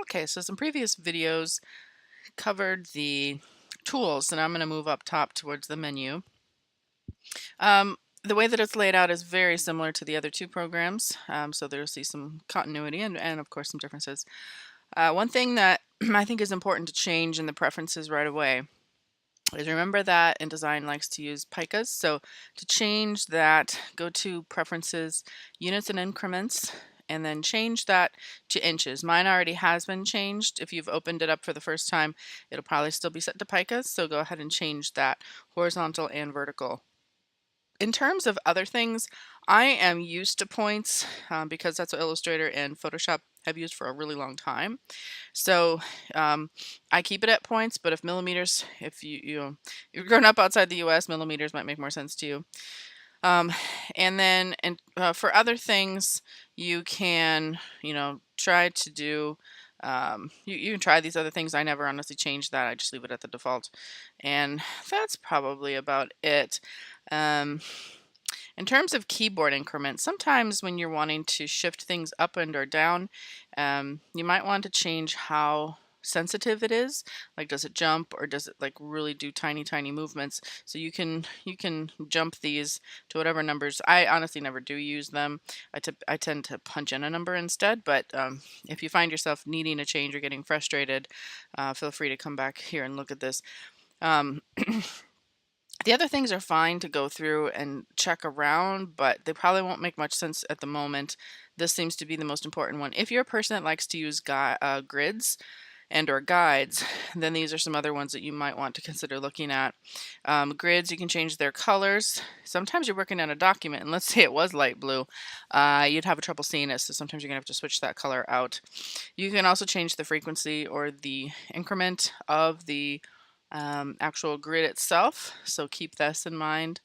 Okay, so some previous videos covered the tools, and I'm going to move up top towards the menu. The way that it's laid out is very similar to the other two programs, so there'll see some continuity and of course some differences. One thing that I think is important to change in the preferences right away is remember that InDesign likes to use picas. So to change that, go to Preferences, Units and Increments, and then change that to inches. Mine already has been changed. If you've opened it up for the first time, it'll probably still be set to picas. So go ahead and change that horizontal and vertical. In terms of other things, I am used to points because that's what Illustrator and Photoshop have used for a really long time. So I keep it at points, but if millimeters, if you're grown up outside the U.S., millimeters might make more sense to you. And then for other things, you can try to do. You can try these other things. I never honestly change that. I just leave it at the default, and that's probably about it. Um, in terms of keyboard increments, sometimes when you're wanting to shift things up and or down, you might want to change how sensitive it is. Like, does it jump or does it like really do tiny movements? So you can jump these to whatever numbers. I honestly never do use them. I tend to punch in a number instead. But if you find yourself needing a change or getting frustrated, feel free to come back here and look at this. The other things are fine to go through and check around, but they probably won't make much sense at the moment. This seems to be the most important one. If you're a person that likes to use grids and or guides, then these are some other ones that you might want to consider looking at. Grids, you can change their colors. Sometimes you're working on a document, and let's say it was light blue, you'd have trouble seeing it, so sometimes you're going to have to switch that color out. You can also change the frequency or the increment of the actual grid itself, so keep this in mind.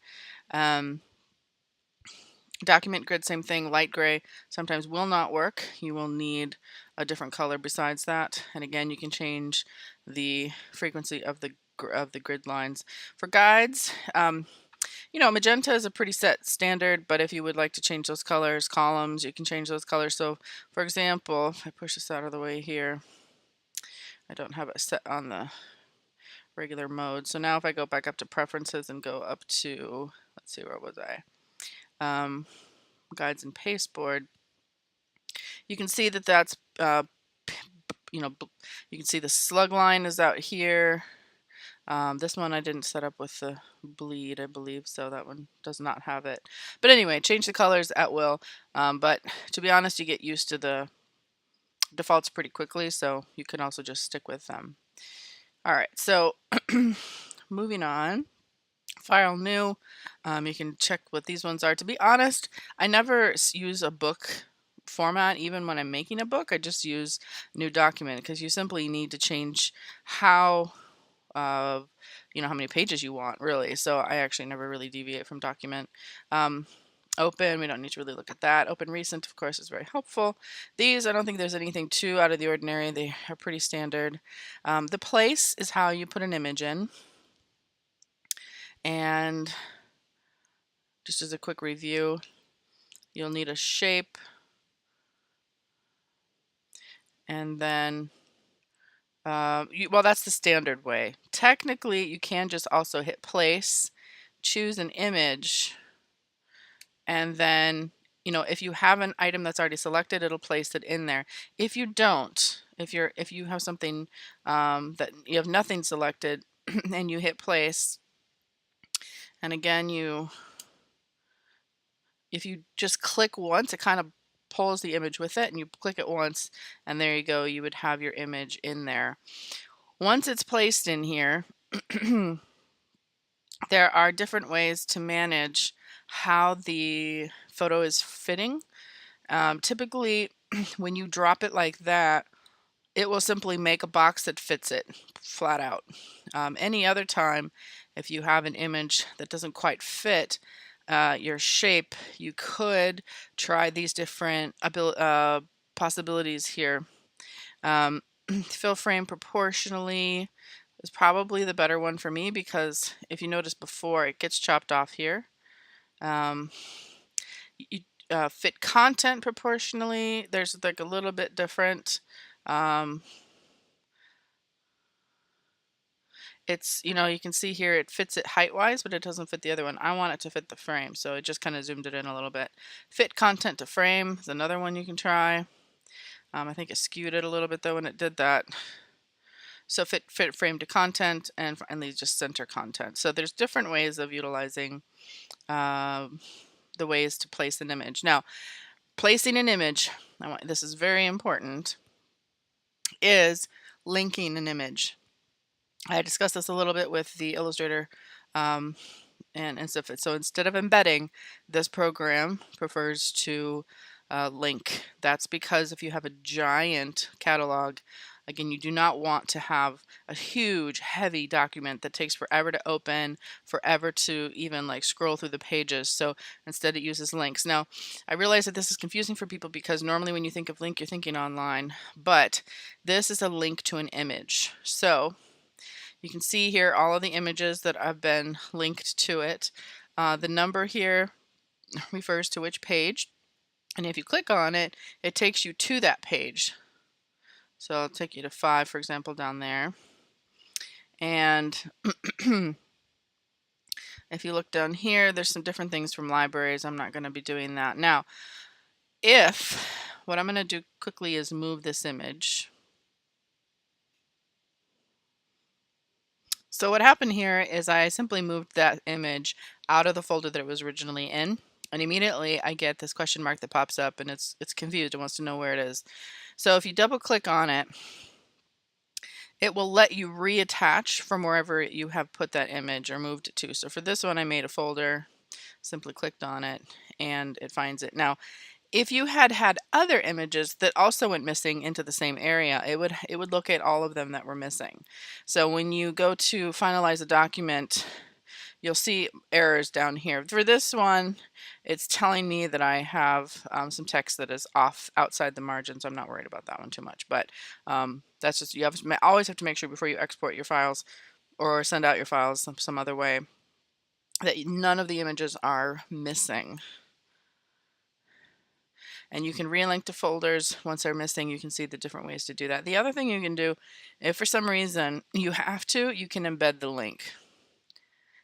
Document grid, same thing, light gray sometimes will not work. You will need a different color besides that, and again you can change the frequency of the grid lines. For guides, magenta is a pretty set standard, but if you would like to change those colors, columns, you can change those colors. So for example, if I push this out of the way here, I don't have it set on the regular mode. So now if I go back up to preferences and go up to, let's see, where was I? Guides and pasteboard, you can see that that's, you can see the slug line is out here. This one I didn't set up with the bleed, I believe, so that one does not have it. But anyway, change the colors at will. But to be honest, you get used to the defaults pretty quickly, so you can also just stick with them. All right, so moving on. File new. You can check what these ones are. To be honest, I never use a book format even when I'm making a book. I just use new document because you simply need to change how how many pages you want, really. So I actually never really deviate from document. Open, we don't need to really look at that. Open recent, of course, is very helpful. These, I don't think there's anything too out of the ordinary. They are pretty standard. The place is how you put an image in. And just as a quick review, you'll need a shape, and then well, that's the standard way. Technically, you can just also hit place, choose an image, and then if you have an item that's already selected, it'll place it in there. If you don't, if you have something that you have nothing selected and you hit place, and again if you just click once, it kind of pulls the image with it, and you click it once, and there you go, you would have your image in there. Once it's placed in here, there are different ways to manage how the photo is fitting. Typically, when you drop it like that, it will simply make a box that fits it flat out. Any other time, if you have an image that doesn't quite fit your shape, you could try these different possibilities here. Fill frame proportionally is probably the better one for me, because if you notice before, it gets chopped off here. You fit content proportionally. There's like a little bit different. Um, it's, you know, you can see here it fits it height-wise, but it doesn't fit the other one. I want it to fit the frame, so it just kind of zoomed it in a little bit. Fit content to frame is another one you can try. I think it skewed it a little bit though when it did that. So fit frame to content, and finally just center content. So there's different ways of utilizing the ways to place an image. Now, placing an image, this is very important, is linking an image. I discussed this a little bit with the Illustrator and stuff. So instead of embedding, this program prefers to link. That's because if you have a giant catalog, again, you do not want to have a huge, heavy document that takes forever to open, forever to even like scroll through the pages. So instead it uses links. Now, I realize that this is confusing for people because normally when you think of link, you're thinking online, but this is a link to an image. So you can see here all of the images that have been linked to it. The number here refers to which page, and if you click on it, it takes you to that page. So I'll take you to 5, for example, down there. And if you look down here, there's some different things from libraries. I'm not going to be doing that. Now, what I'm going to do quickly is move this image. So what happened here is I simply moved that image out of the folder that it was originally in, and immediately I get this question mark that pops up, and it's confused. It wants to know where it is. So if you double click on it, it will let you reattach from wherever you have put that image or moved it to. So for this one, I made a folder, simply clicked on it, and it finds it. Now, if you had other images that also went missing into the same area, it would locate all of them that were missing. So when you go to finalize a document, you'll see errors down here. For this one, it's telling me that I have some text that is off outside the margins. I'm not worried about that one too much, but that's just, you always have to make sure before you export your files or send out your files some other way that none of the images are missing. And you can relink to folders once they're missing. You can see the different ways to do that. The other thing you can do, if for some reason you have to, you can embed the link.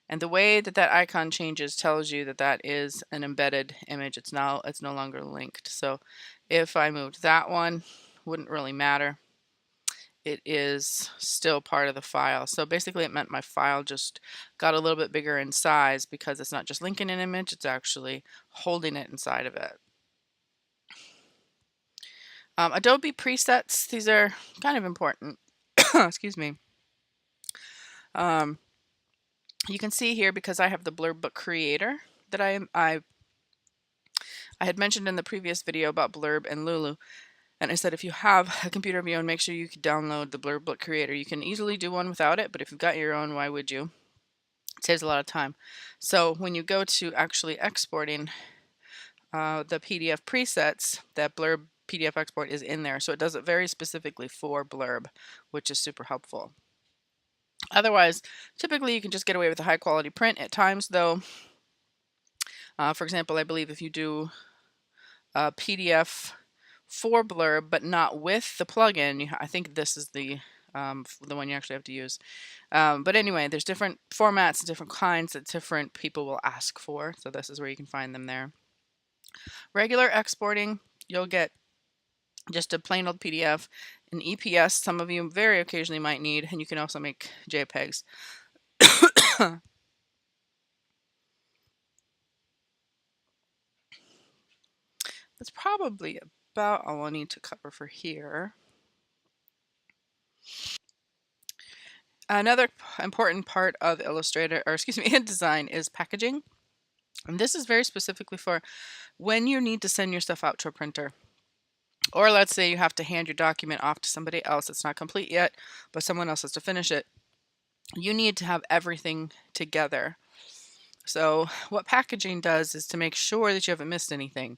And the way that that icon changes tells you that that is an embedded image. It's no longer linked. So if I moved that one, wouldn't really matter. It is still part of the file. So basically it meant my file just got a little bit bigger in size because it's not just linking an image, it's actually holding it inside of it. Adobe presets, these are kind of important. Excuse me. You can see here, because I have the Blurb Book Creator that I had mentioned in the previous video about Blurb and Lulu. And I said if you have a computer of your own, make sure you can download the Blurb Book Creator. You can easily do one without it, but if you've got your own, why would you? It saves a lot of time. So when you go to actually exporting the PDF presets, that Blurb PDF export is in there. So it does it very specifically for Blurb, which is super helpful. Otherwise, typically you can just get away with a high quality print. At times though, for example, I believe if you do a PDF for Blurb but not with the plugin, I think this is the one you actually have to use. But anyway, there's different formats, different kinds that different people will ask for. So this is where you can find them there. Regular exporting, you'll get just a plain old PDF. An EPS, some of you very occasionally might need, and you can also make JPEGs. That's probably about all I need to cover for here. Another important part of Illustrator, or excuse me, InDesign is packaging. And this is very specifically for when you need to send your stuff out to a printer. Or let's say you have to hand your document off to somebody else. It's not complete yet, but someone else has to finish it. You need to have everything together. So what packaging does is to make sure that you haven't missed anything.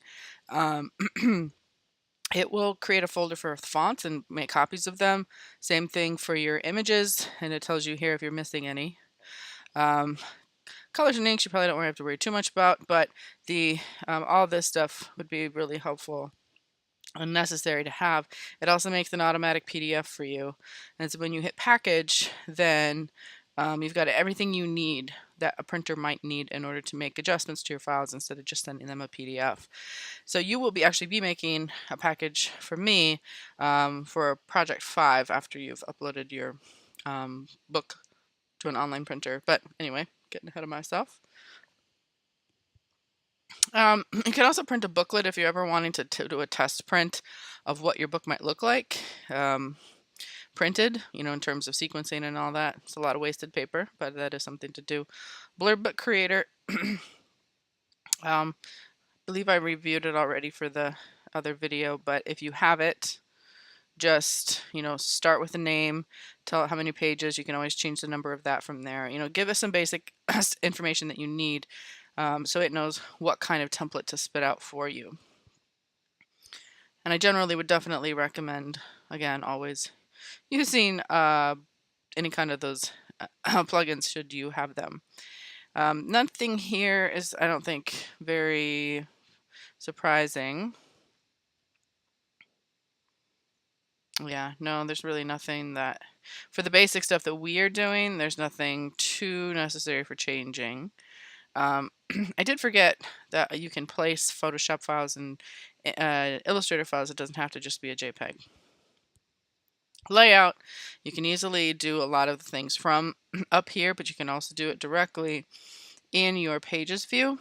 It will create a folder for fonts and make copies of them. Same thing for your images, and it tells you here if you're missing any. Colors and inks you probably don't have to worry too much about, but the all this stuff would be really helpful unnecessary to have. It also makes an automatic PDF for you. And so when you hit package, then you've got everything you need that a printer might need in order to make adjustments to your files instead of just sending them a PDF. So you will actually be making a package for me for project 5 after you've uploaded your book to an online printer. But anyway, getting ahead of myself. You can also print a booklet if you're ever wanting to do a test print of what your book might look like printed, in terms of sequencing and all that. It's a lot of wasted paper, but that is something to do. Blurb Book Creator. I believe I reviewed it already for the other video, but if you have it, just start with the name, tell it how many pages. You can always change the number of that from there. Give us some basic information that you need so it knows what kind of template to spit out for you. And I generally would definitely recommend, again, always using any kind of those plugins should you have them. Nothing here is, I don't think, very surprising. Yeah, no, there's really nothing that, for the basic stuff that we are doing, there's nothing too necessary for changing. I did forget that you can place Photoshop files and Illustrator files. It doesn't have to just be a JPEG. Layout, you can easily do a lot of the things from up here, but you can also do it directly in your Pages view.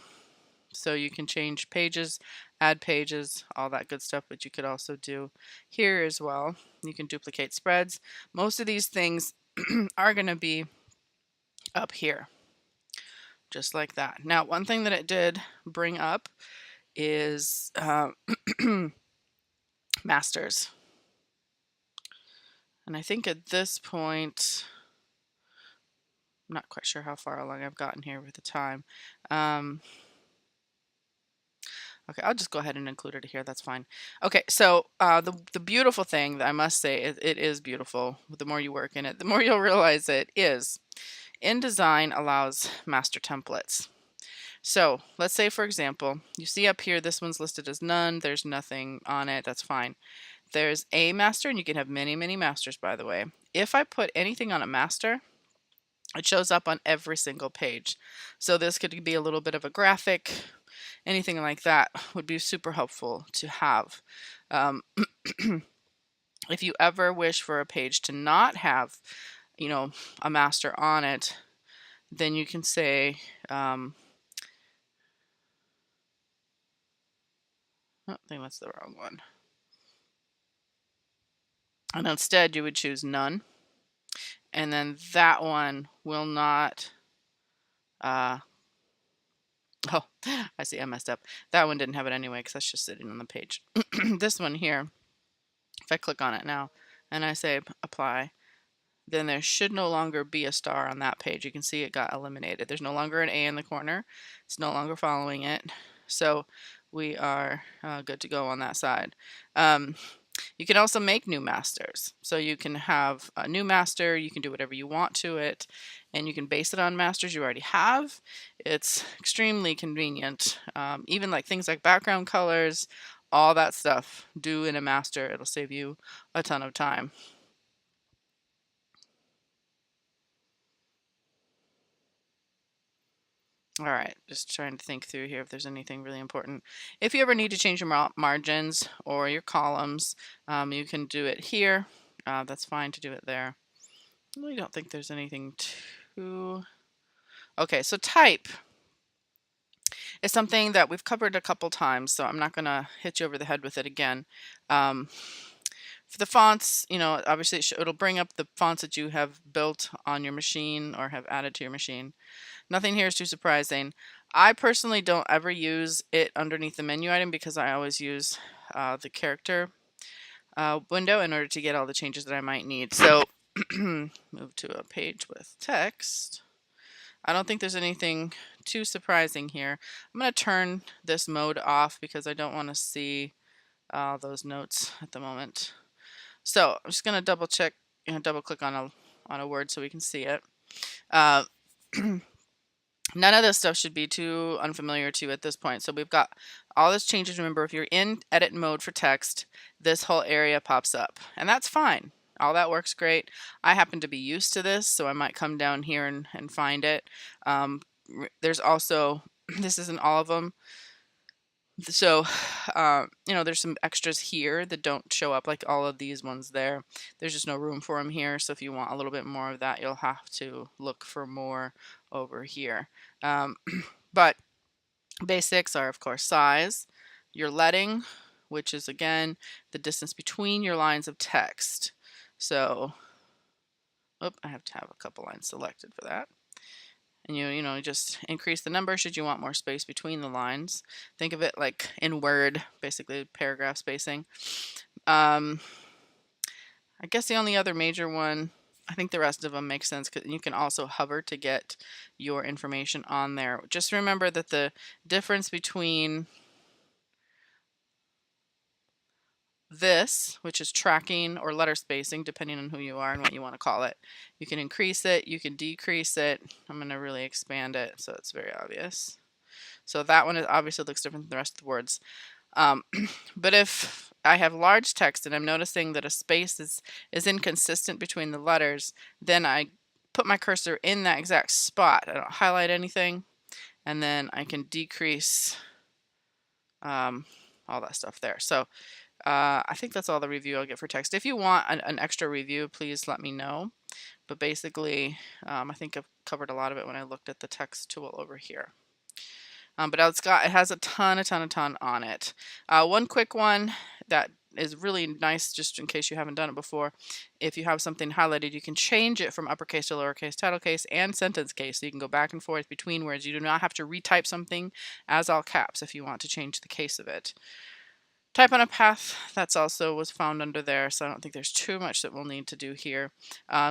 So you can change pages, add pages, all that good stuff, but you could also do here as well. You can duplicate spreads. Most of these things are going to be up here, just like that. Now, one thing that it did bring up is masters. And I think at this point, I'm not quite sure how far along I've gotten here with the time. Okay, I'll just go ahead and include it here. That's fine. Okay, so the beautiful thing that I must say, it is beautiful. The more you work in it, the more you'll realize it is. InDesign allows master templates. So let's say, for example, you see up here, this one's listed as none. There's nothing on it. That's fine. There's a master, and you can have many, many masters, by the way. If I put anything on a master, it shows up on every single page. So this could be a little bit of a graphic. Anything like that would be super helpful to have. If you ever wish for a page to not have, a master on it, then you can say, I think that's the wrong one. And instead you would choose none. And then that one will not, oh, I see I messed up. That one didn't have it anyway because that's just sitting on the page. This one here, if I click on it now and I say apply, then there should no longer be a star on that page. You can see it got eliminated. There's no longer an A in the corner. It's no longer following it. So we are good to go on that side. You can also make new masters. So you can have a new master, you can do whatever you want to it, and you can base it on masters you already have. It's extremely convenient. Even like things like background colors, all that stuff, do in a master. It'll save you a ton of time. All right, just trying to think through here if there's anything really important. If you ever need to change your margins or your columns, you can do it here. That's fine to do it there. I really don't think there's anything too... Okay, so type is something that we've covered a couple times, so I'm not going to hit you over the head with it again. For the fonts, obviously it'll bring up the fonts that you have built on your machine or have added to your machine. Nothing here is too surprising. I personally don't ever use it underneath the menu item because I always use the character window in order to get all the changes that I might need. So move to a page with text. I don't think there's anything too surprising here. I'm going to turn this mode off because I don't want to see those notes at the moment. So I'm just going to double check, double click on a word so we can see it. None of this stuff should be too unfamiliar to you at this point. So we've got all this changes. Remember, if you're in edit mode for text, this whole area pops up, and that's fine. All that works great. I happen to be used to this, so I might come down here and find it. There's also, this isn't all of them. So, there's some extras here that don't show up like all of these ones there. There's just no room for them here. So if you want a little bit more of that, you'll have to look for more over here. Um, but basics are, of course, size, your leading, which is, again, the distance between your lines of text. So, I have to have a couple lines selected for that. And you just increase the number should you want more space between the lines. Think of it like in Word, basically paragraph spacing. I guess the only other major one, I think the rest of them make sense because you can also hover to get your information on there. Just remember that the difference between this, which is tracking or letter spacing, depending on who you are and what you want to call it. You can increase it, you can decrease it. I'm going to really expand it so it's very obvious. So that one obviously looks different than the rest of the words. But if I have large text and I'm noticing that a space is inconsistent between the letters, then I put my cursor in that exact spot. I don't highlight anything, and then I can decrease all that stuff there. So I think that's all the review I'll get for text. If you want an extra review, please let me know. But basically, I think I've covered a lot of it when I looked at the text tool over here. But it has a ton on it. One quick one that is really nice, just in case you haven't done it before. If you have something highlighted, you can change it from uppercase to lowercase, title case, and sentence case. So you can go back and forth between words. You do not have to retype something as all caps if you want to change the case of it. Type on a path, that's also was found under there, so I don't think there's too much that we'll need to do here.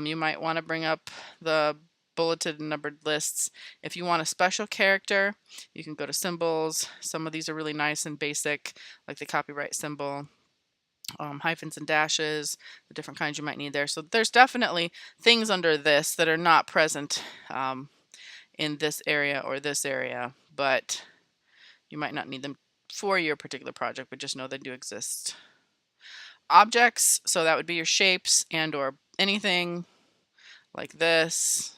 You might want to bring up the bulleted and numbered lists. If you want a special character, you can go to symbols. Some of these are really nice and basic, like the copyright symbol, hyphens and dashes, the different kinds you might need there. So there's definitely things under this that are not present in this area or this area, but you might not need them for your particular project, but just know they do exist. Objects, so that would be your shapes and or anything like this.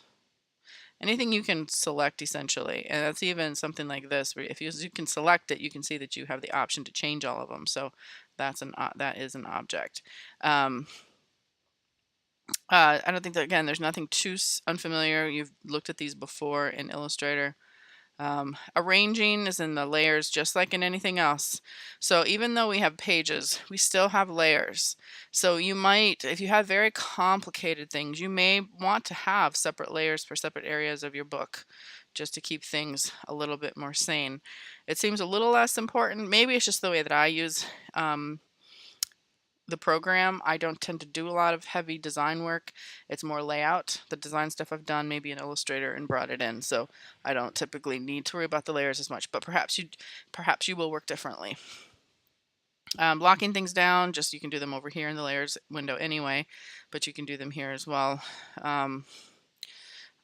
Anything you can select essentially, and that's even something like this. Where if you can select it, you can see that you have the option to change all of them. So that is an object. I don't think that, again, there's nothing too unfamiliar. You've looked at these before in Illustrator. Arranging is in the layers just like in anything else. So even though we have pages, we still have layers. So you might, if you have very complicated things, you may want to have separate layers for separate areas of your book just to keep things a little bit more sane. It seems a little less important. Maybe it's just the way that I use the program. I don't tend to do a lot of heavy design work. It's more layout. The design stuff I've done maybe in Illustrator and brought it in, so I don't typically need to worry about the layers as much, but perhaps you will work differently. Blocking things down, just you can do them over here in the layers window anyway, but you can do them here as well. I don't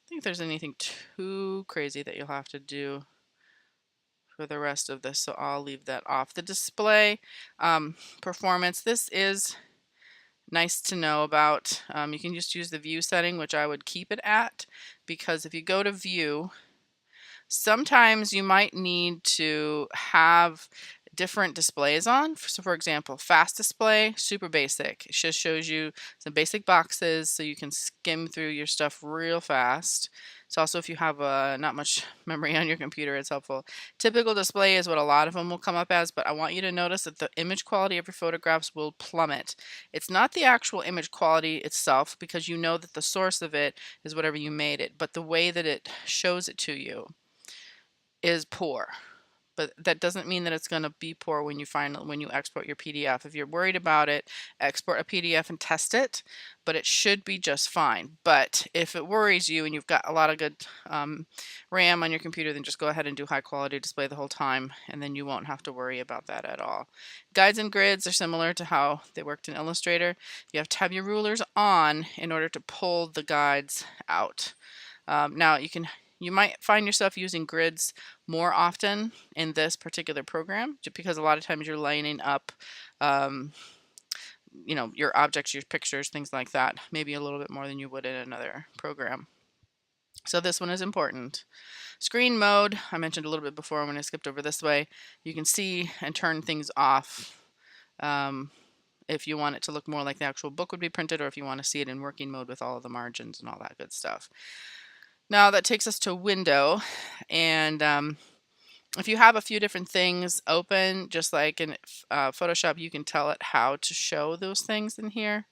think there's anything too crazy that you'll have to do for the rest of this, so I'll leave that off. The display performance, this is nice to know about. You can just use the view setting, which I would keep it at, because if you go to view, sometimes you might need to have different displays on. So for example, fast display, super basic. It just shows you some basic boxes so you can skim through your stuff real fast. So also if you have not much memory on your computer, it's helpful. Typical display is what a lot of them will come up as, but I want you to notice that the image quality of your photographs will plummet. It's not the actual image quality itself, because you know that the source of it is whatever you made it, but the way that it shows it to you is poor. But that doesn't mean that it's going to be poor when you export your PDF. If you're worried about it, export a PDF and test it, but it should be just fine. But if it worries you and you've got a lot of good RAM on your computer, then just go ahead and do high quality display the whole time, and then you won't have to worry about that at all. Guides and grids are similar to how they worked in Illustrator. You have to have your rulers on in order to pull the guides out. Now you can You might find yourself using grids more often in this particular program, just because a lot of times you're lining up, um, your objects, your pictures, things like that, maybe a little bit more than you would in another program. So this one is important. Screen mode, I mentioned a little bit before when I skipped over this way. You can see and turn things off if you want it to look more like the actual book would be printed, or if you want to see it in working mode with all of the margins and all that good stuff. Now that takes us to window, and if you have a few different things open, just like in Photoshop, you can tell it how to show those things in here,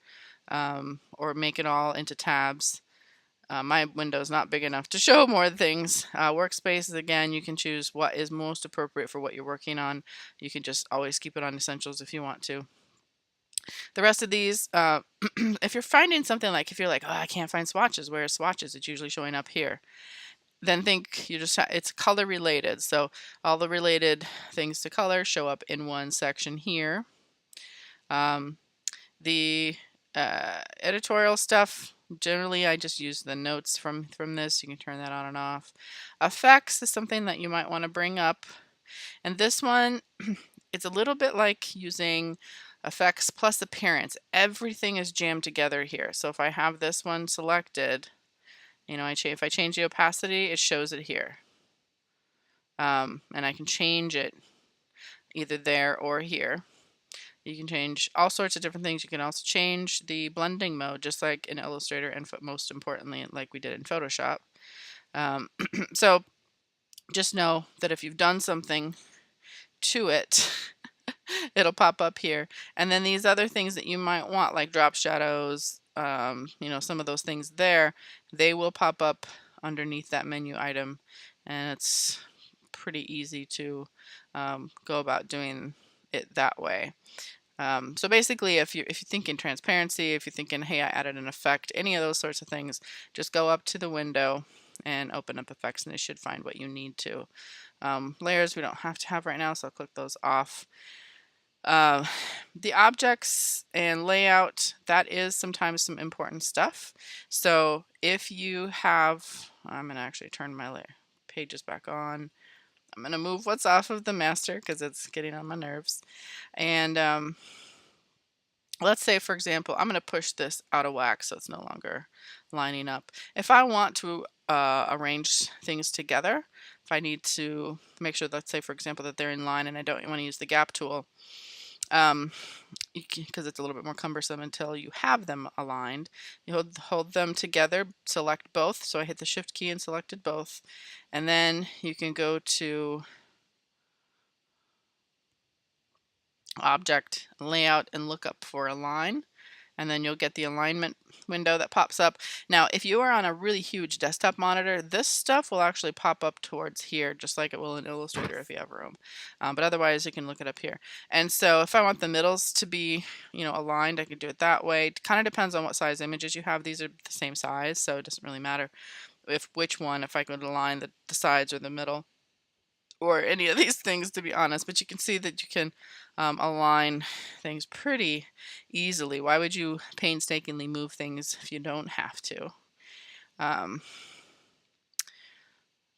or make it all into tabs. My window is not big enough to show more things. Workspaces, again, you can choose what is most appropriate for what you're working on. You can just always keep it on essentials if you want to. The rest of these, if you're finding something like, if you're like, oh, I can't find swatches, where are swatches? It's usually showing up here. Then think you just it's color related. So all the related things to color show up in one section here. The editorial stuff, generally I just use the notes from this. You can turn that on and off. Effects is something that you might want to bring up. And this one, it's a little bit like using effects plus appearance. Everything is jammed together here. So if I have this one selected, if I change the opacity, it shows it here. And I can change it either there or here. You can change all sorts of different things. You can also change the blending mode, just like in Illustrator, and most importantly, like we did in Photoshop. So just know that if you've done something to it, it'll pop up here. And then these other things that you might want, like drop shadows, some of those things there, they will pop up underneath that menu item. And it's pretty easy to go about doing it that way. So basically, if you're thinking transparency, if you're thinking, hey, I added an effect, any of those sorts of things, just go up to the window and open up effects, and it should find what you need to. Layers we don't have to have right now, so I'll click those off. The objects and layout, that is sometimes some important stuff. So if you have, I'm going to actually turn my pages back on. I'm going to move what's off of the master because it's getting on my nerves. And let's say, for example, I'm going to push this out of whack so it's no longer lining up. If I want to arrange things together, if I need to make sure, let's say, for example, that they're in line and I don't want to use the gap tool, because it's a little bit more cumbersome until you have them aligned. You hold them together, select both. So I hit the shift key and selected both. And then you can go to object, layout, and look up for align. And then you'll get the alignment window that pops up. Now, if you are on a really huge desktop monitor, this stuff will actually pop up towards here, just like it will in Illustrator if you have room. But otherwise, you can look it up here. And so if I want the middles to be, aligned, I can do it that way. It kind of depends on what size images you have. These are the same size, so it doesn't really matter if I could align the sides or the middle, or any of these things, to be honest. But you can see that you can align things pretty easily. Why would you painstakingly move things if you don't have to?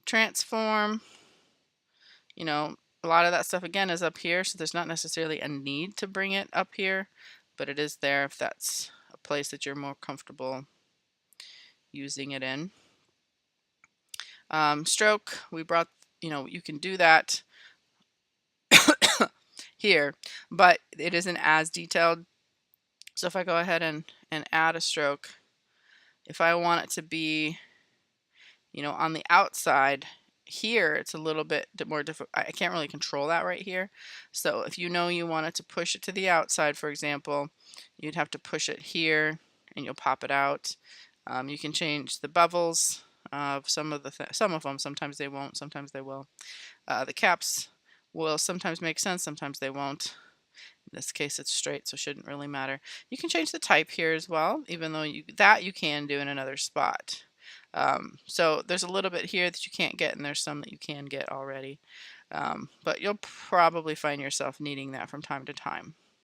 Transform, a lot of that stuff again is up here, so there's not necessarily a need to bring it up here, but it is there if that's a place that you're more comfortable using it in. Stroke, we brought, you can do that here, but it isn't as detailed. So if I go ahead and add a stroke, if I want it to be, on the outside here, it's a little bit more difficult. I can't really control that right here. So if you wanted to push it to the outside, for example, you'd have to push it here and you'll pop it out. You can change the bevels of some of them. Sometimes they won't, sometimes they will. The caps will sometimes make sense, sometimes they won't. In this case, it's straight, so it shouldn't really matter. You can change the type here as well, even though you can do in another spot. So there's a little bit here that you can't get, and there's some that you can get already. But you'll probably find yourself needing that from time to time.